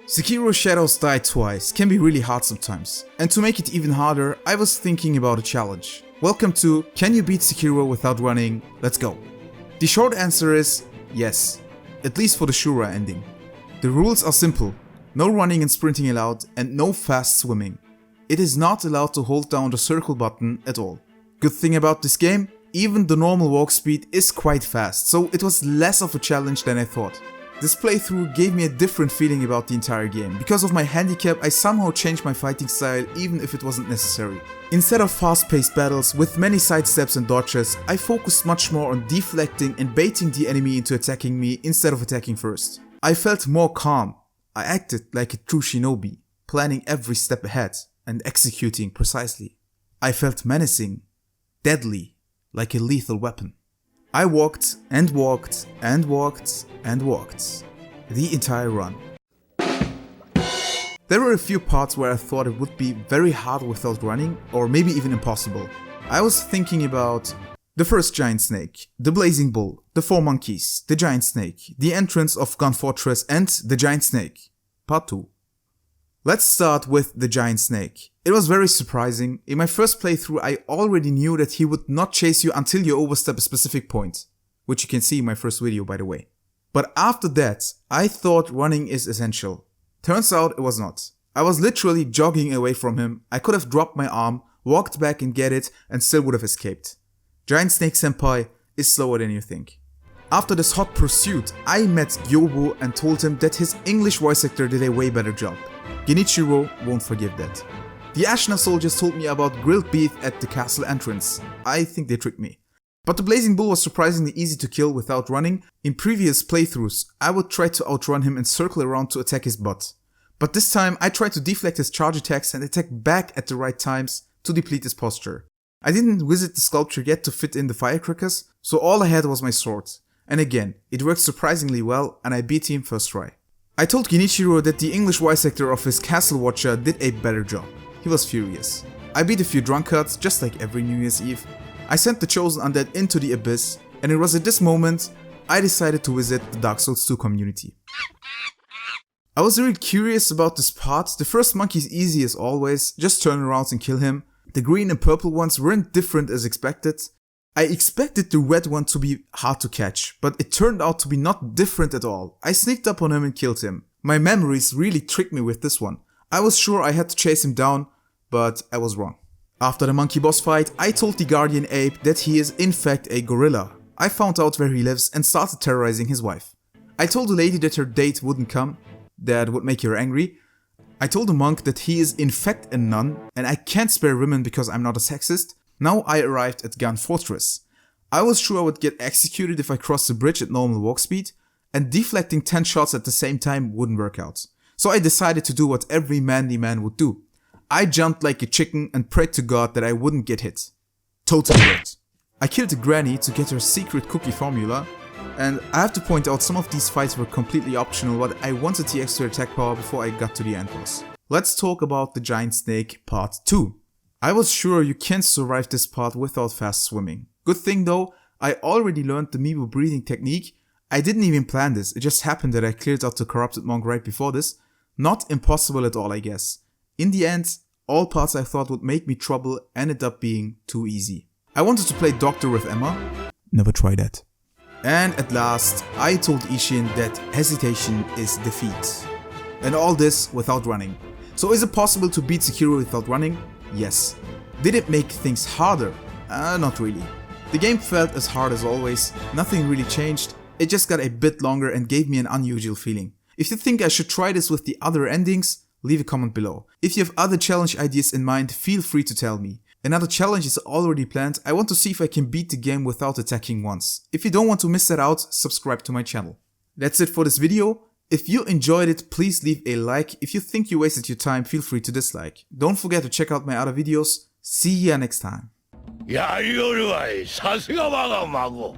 Sekiro Shadows Die Twice can be really hard sometimes, and to make it even harder, I was thinking about a challenge. Welcome to Can You Beat Sekiro Without Running? Let's go. The short answer is yes, at least for the Shura ending. The rules are simple, no running and sprinting allowed and no fast swimming. It is not allowed to hold down the circle button at all. Good thing about this game, even the normal walk speed is quite fast, so it was less of a challenge than I thought. This playthrough gave me a different feeling about the entire game. Because of my handicap, I somehow changed my fighting style even if it wasn't necessary. Instead of fast-paced battles with many sidesteps and dodges, I focused much more on deflecting and baiting the enemy into attacking me instead of attacking first. I felt more calm. I acted like a true shinobi, planning every step ahead and executing precisely. I felt menacing, deadly, like a lethal weapon. I walked and walked and walked and walked the entire run. There were a few parts where I thought it would be very hard without running, or maybe even impossible. I was thinking about the first giant snake, the blazing bull, the 4 monkeys, the giant snake, the entrance of Gun Fortress and the giant snake. Part 2. Let's start with the giant snake. It was very surprising. In my first playthrough I already knew that he would not chase you until you overstep a specific point, which you can see in my first video by the way. But after that, I thought running is essential. Turns out it was not. I was literally jogging away from him. I could have dropped my arm, walked back and get it, and still would have escaped. Giant Snake Senpai is slower than you think. After this hot pursuit, I met Gyobu and told him that his English voice actor did a way better job. Genichiro won't forgive that. The Ashna soldiers told me about grilled beef at the castle entrance. I think they tricked me. But the blazing bull was surprisingly easy to kill without running. In previous playthroughs, I would try to outrun him and circle around to attack his butt. But this time I tried to deflect his charge attacks and attack back at the right times to deplete his posture. I didn't visit the sculpture yet to fit in the firecrackers, so all I had was my sword. And again, it worked surprisingly well and I beat him first try. I told Genichiro that the English voice actor of his castle watcher did a better job. He was furious. I beat a few drunkards, just like every New Year's Eve. I sent the chosen undead into the abyss, and it was at this moment I decided to visit the Dark Souls 2 community. I was really curious about this part. The first monkey is easy as always, just turn around and kill him. The green and purple ones weren't different as expected. I expected the red one to be hard to catch, but it turned out to be not different at all. I sneaked up on him and killed him. My memories really tricked me with this one. I was sure I had to chase him down, but I was wrong. After the monkey boss fight, I told the guardian ape that he is in fact a gorilla. I found out where he lives and started terrorizing his wife. I told the lady that her date wouldn't come, that would make her angry. I told the monk that he is in fact a nun and I can't spare women because I'm not a sexist. Now I arrived at Gun Fortress. I was sure I would get executed if I crossed the bridge at normal walk speed, and deflecting 10 shots at the same time wouldn't work out. So I decided to do what every manly man would do. I jumped like a chicken and prayed to God that I wouldn't get hit. Totally worked. I killed a granny to get her secret cookie formula, and I have to point out some of these fights were completely optional, but I wanted the extra attack power before I got to the end boss. Let's talk about the giant snake part 2. I was sure you can't survive this part without fast swimming. Good thing though, I already learned the Mibu breathing technique. I didn't even plan this, it just happened that I cleared out the corrupted monk right before this. Not impossible at all, I guess. In the end, all parts I thought would make me trouble ended up being too easy. I wanted to play doctor with Emma. Never try that. And at last, I told Ishin that hesitation is defeat. And all this without running. So is it possible to beat Sekiro without running? Yes. Did it make things harder? Not really. The game felt as hard as always, nothing really changed, it just got a bit longer and gave me an unusual feeling. If you think I should try this with the other endings, leave a comment below. If you have other challenge ideas in mind, feel free to tell me. Another challenge is already planned. I want to see if I can beat the game without attacking once. If you don't want to miss that out, subscribe to my channel. That's it for this video. If you enjoyed it, please leave a like. If you think you wasted your time, feel free to dislike. Don't forget to check out my other videos. See ya next time. やりよるわい。さすが我が孫。